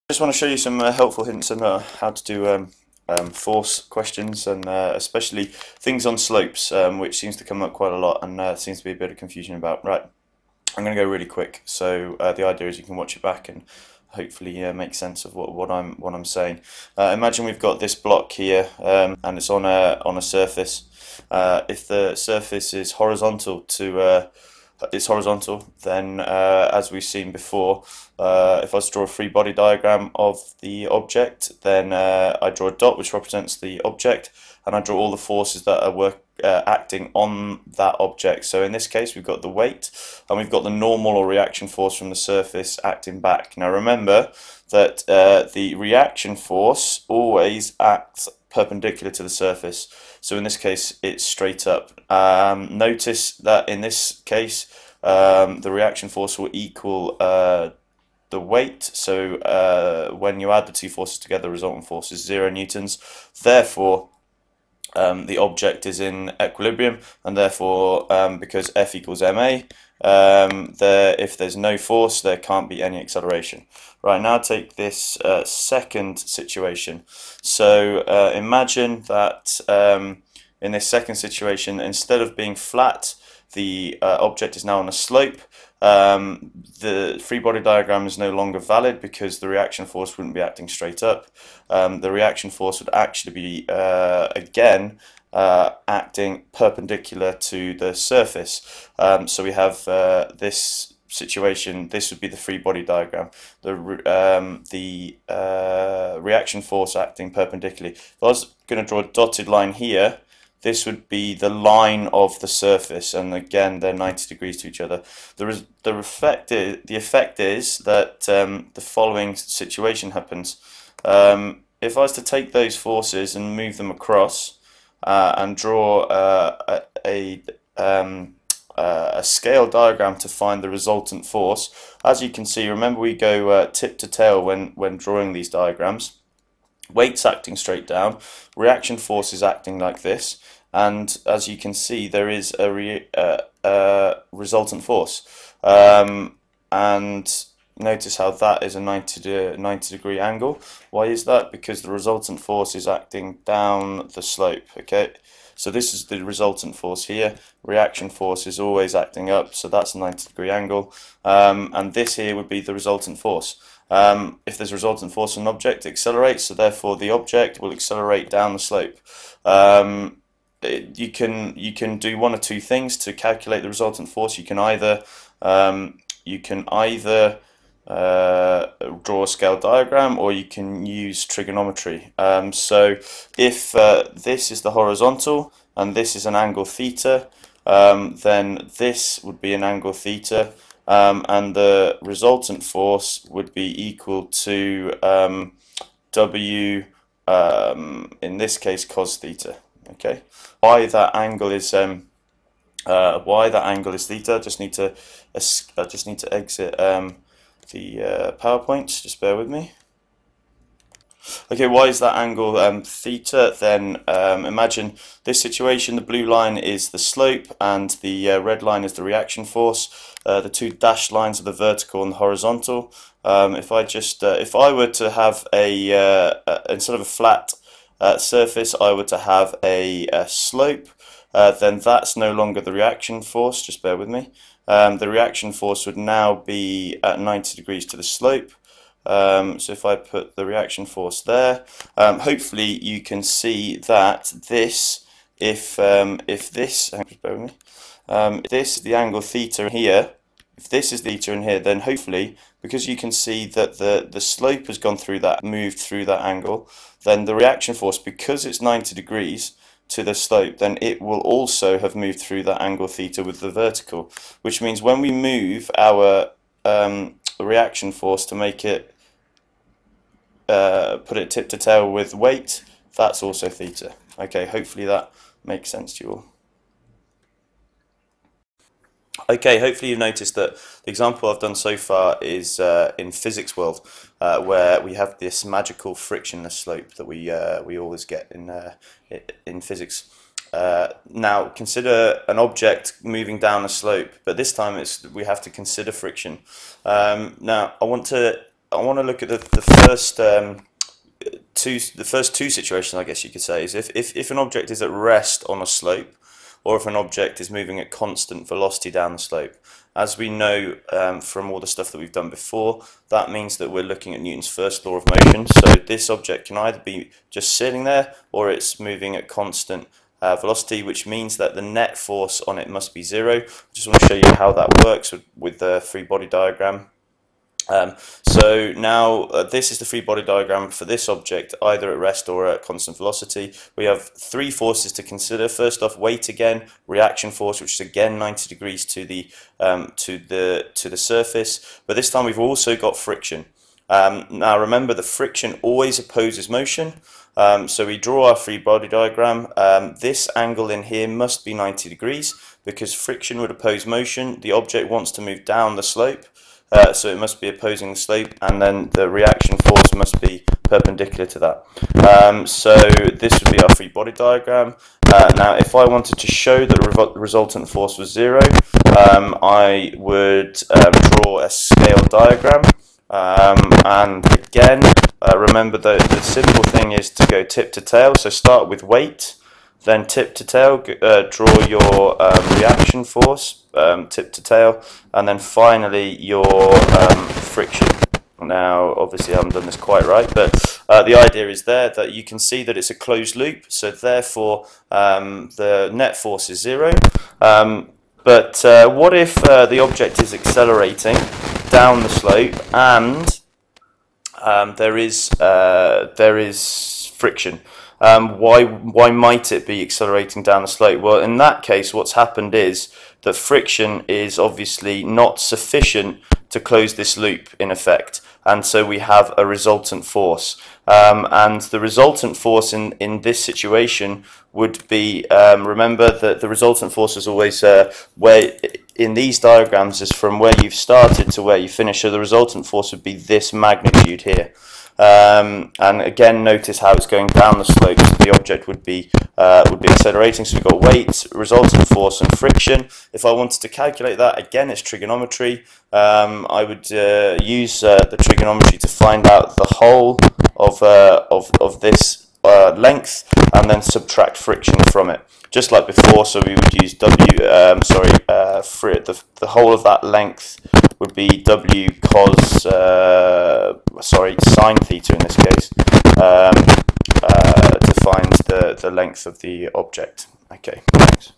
Just want to show you some helpful hints on how to do force questions and especially things on slopes, which seems to come up quite a lot and seems to be a bit of confusion about. Right, I'm going to go really quick. So the idea is you can watch it back and hopefully make sense of what I'm saying. Imagine we've got this block here and it's on a surface. If the surface is horizontal then as we've seen before, if I was to draw a free body diagram of the object, then I draw a dot which represents the object, and I draw all the forces that are acting on that object. So in this case, we've got the weight, and we've got the normal or reaction force from the surface acting back. Now remember that the reaction force always acts perpendicular to the surface. So in this case, it's straight up. Notice that in this case, the reaction force will equal the weight. So when you add the two forces together, the resultant force is 0 newtons. Therefore, the object is in equilibrium, and therefore, because F equals ma, if there's no force, there can't be any acceleration. Right, now take this second situation. So imagine that in this second situation, instead of being flat, the object is now on a slope. The free body diagram is no longer valid because the reaction force wouldn't be acting straight up. The reaction force would actually be, again, acting perpendicular to the surface. So we have this situation. This would be the free body diagram. The reaction force acting perpendicularly. If I was going to draw a dotted line here, this would be the line of the surface, and again they're 90 degrees to each other. The effect is that the following situation happens. If I was to take those forces and move them across and draw a scale diagram to find the resultant force, as you can see, remember we go tip to tail when drawing these diagrams. Weight's acting straight down, reaction force is acting like this, and as you can see, there is a resultant force. And notice how that is a 90 degree angle. Why is that? Because the resultant force is acting down the slope. Okay, so this is the resultant force here. Reaction force is always acting up, so that's a 90 degree angle. And this here would be the resultant force. If there's a resultant force on an object, it accelerates, so therefore the object will accelerate down the slope. You can do one or two things to calculate the resultant force. You can either draw a scale diagram, or you can use trigonometry. So if this is the horizontal and this is an angle theta, then this would be an angle theta, and the resultant force would be equal to W, in this case cos theta. Okay, why that angle is theta? I just need to exit the PowerPoint. Just bear with me. Okay, why is that angle theta? Then imagine this situation. The blue line is the slope and the red line is the reaction force. The two dashed lines are the vertical and the horizontal. If I were to have instead of a flat surface, I were to have a slope, then that's no longer the reaction force. Just bear with me. The reaction force would now be at 90 degrees to the slope. So if I put the reaction force there, hopefully you can see that this, if this, just bear with me, if this is the angle theta here, if this is theta in here, then hopefully, because you can see that the slope has gone through that, moved through that angle, then the reaction force, because it's 90 degrees to the slope, then it will also have moved through that angle theta with the vertical, which means when we move our reaction force to make it put it tip to tail with weight, that's also theta. Okay, hopefully that makes sense to you all. Okay, hopefully you've noticed that the example I've done so far is in physics world, where we have this magical frictionless slope that we always get in physics. Now consider an object moving down a slope, but this time we have to consider friction. Now I want to I want to look at the first two situations, I guess you could say, is if an object is at rest on a slope, or if an object is moving at constant velocity down the slope. As we know from all the stuff that we've done before, that means that we're looking at Newton's first law of motion. So this object can either be just sitting there, or it's moving at constant velocity, which means that the net force on it must be zero. I just want to show you how that works with the free body diagram. So now this is the free body diagram for this object, either at rest or at constant velocity. We have three forces to consider. First off, weight again, reaction force, which is again 90 degrees to the surface, but this time we've also got friction. Now remember, the friction always opposes motion. So we draw our free body diagram. This angle in here must be 90 degrees because friction would oppose motion. The object wants to move down the slope. So it must be opposing the slope, and then the reaction force must be perpendicular to that. So this would be our free body diagram. Now if I wanted to show that the resultant force was zero, I would draw a scale diagram. And again, remember that the simple thing is to go tip to tail. So start with weight, then tip to tail, draw your reaction force, tip to tail, and then finally your friction. Now obviously I haven't done this quite right, but the idea is there that you can see that it's a closed loop, so therefore the net force is zero. But what if the object is accelerating down the slope and there is friction? Why might it be accelerating down the slope? Well, in that case, what's happened is that friction is obviously not sufficient to close this loop, in effect, and so we have a resultant force. And the resultant force in this situation would be, remember that the resultant force is always where in these diagrams is from where you've started to where you finish. So the resultant force would be this magnitude here. And again, notice how it's going down the slope. So the object would be accelerating. So we've got weight, resultant force, and friction. If I wanted to calculate that, again, it's trigonometry. I would use the trigonometry to find out the whole of this length, and then subtract friction from it, just like before. So we would use the whole of that length would be W cos sine theta in this case, to find the length of the object. Okay, thanks.